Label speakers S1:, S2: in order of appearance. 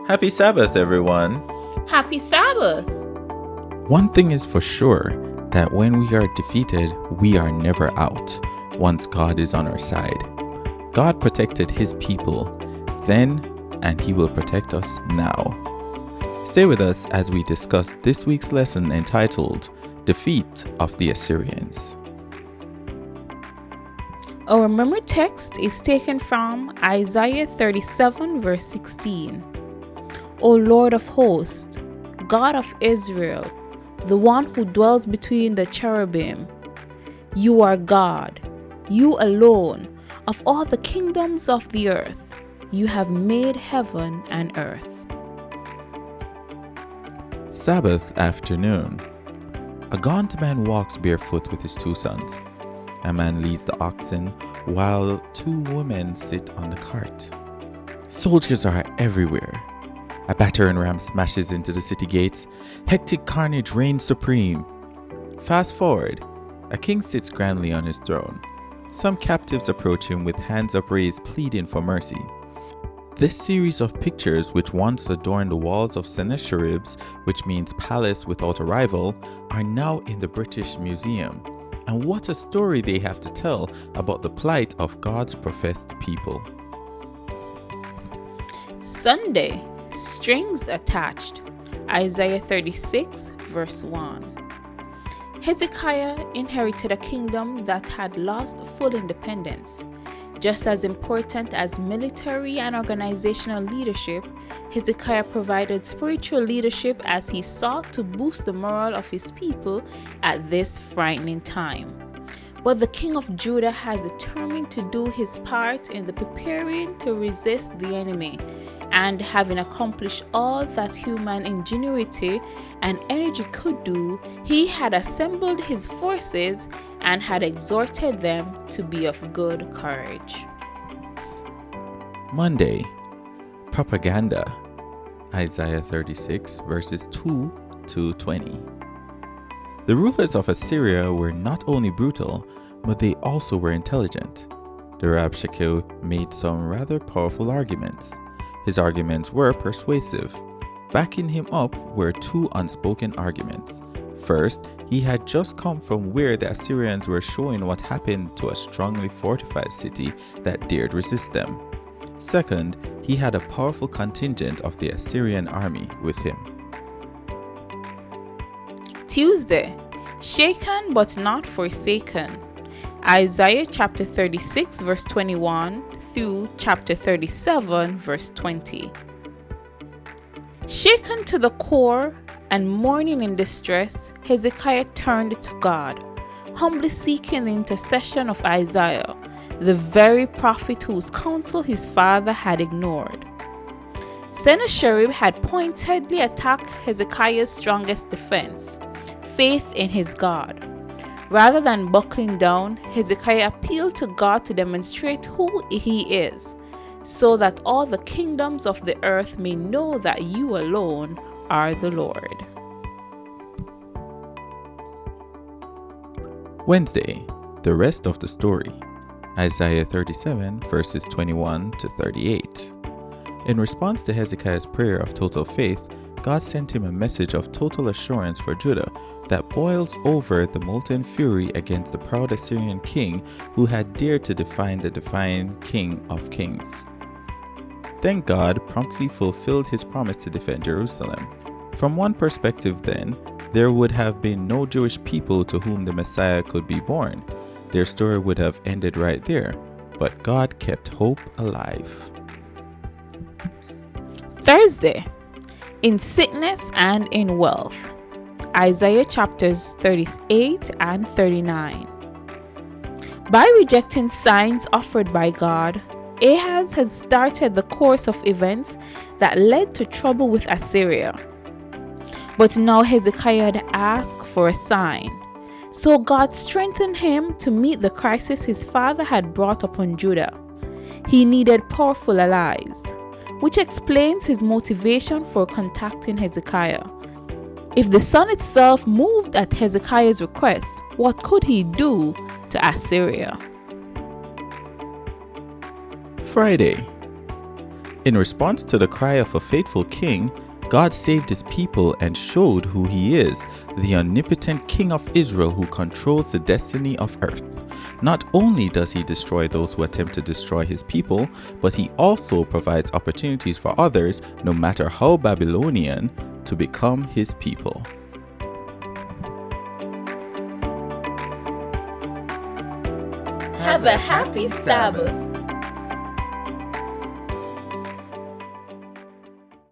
S1: Happy Sabbath, everyone.
S2: Happy Sabbath!
S1: One thing is for sure, that when we are defeated, we are never out once God is on our side. God protected his people then, and he will protect us now. Stay with us as we discuss this week's lesson entitled Defeat of the Assyrians.
S2: Our memory text is taken from Isaiah 37 verse 16. O Lord of hosts, God of Israel, the one who dwells between the cherubim, you are God, you alone, of all the kingdoms of the earth, you have made heaven and earth.
S1: Sabbath Afternoon. A gaunt man walks barefoot with his two sons. A man leads the oxen while two women sit on the cart. Soldiers are everywhere. A battering ram smashes into the city gates. Hectic carnage reigns supreme. Fast forward, a king sits grandly on his throne. Some captives approach him with hands upraised, pleading for mercy. This series of pictures, which once adorned the walls of Sennacherib's, which means palace without a rival, are now in the British Museum. And what a story they have to tell about the plight of God's professed people.
S2: Sunday, strings attached. Isaiah 36 verse 1. Hezekiah inherited a kingdom that had lost full independence. Just as important as military and organizational leadership, Hezekiah provided spiritual leadership as he sought to boost the morale of his people at this frightening time. But the king of Judah has determined to do his part in the preparing to resist the enemy, and having accomplished all that human ingenuity and energy could do, he had assembled his forces and had exhorted them to be of good courage.
S1: Monday, propaganda. Isaiah 36 verses 2 to 20. The rulers of Assyria were not only brutal, but they also were intelligent. The Rabshakeh made some rather powerful arguments. His arguments were persuasive. Backing him up were two unspoken arguments. First, he had just come from where the Assyrians were showing what happened to a strongly fortified city that dared resist them. Second, he had a powerful contingent of the Assyrian army with him.
S2: Tuesday, shaken but not forsaken. Isaiah chapter 36 verse 21 through chapter 37 verse 20. Shaken to the core and mourning in distress, Hezekiah turned to God, humbly seeking the intercession of Isaiah, the very prophet whose counsel his father had ignored. Sennacherib had pointedly attacked Hezekiah's strongest defense, faith in his God. Rather than buckling down, Hezekiah appealed to God to demonstrate who he is, so that all the kingdoms of the earth may know that you alone are the Lord.
S1: Wednesday, the rest of the story. Isaiah 37 verses 21 to 38. In response to Hezekiah's prayer of total faith, God sent him a message of total assurance for Judah that boils over the molten fury against the proud Assyrian king who had dared to defy the divine King of Kings. Then God promptly fulfilled his promise to defend Jerusalem. From one perspective then, there would have been no Jewish people to whom the Messiah could be born. Their story would have ended right there, but God kept hope alive.
S2: Thursday, in sickness and in wealth. Isaiah chapters 38 and 39. By rejecting signs offered by God, Ahaz has started the course of events that led to trouble with Assyria. But now Hezekiah had asked for a sign, so God strengthened him to meet the crisis his father had brought upon Judah. He needed powerful allies, which explains his motivation for contacting Hezekiah. If the sun itself moved at Hezekiah's request, what could he do to Assyria?
S1: Friday. In response to the cry of a faithful king, God saved his people and showed who he is, the omnipotent King of Israel who controls the destiny of earth. Not only does he destroy those who attempt to destroy his people, but he also provides opportunities for others, no matter how Babylonian, to become his people.
S2: Have a happy Sabbath.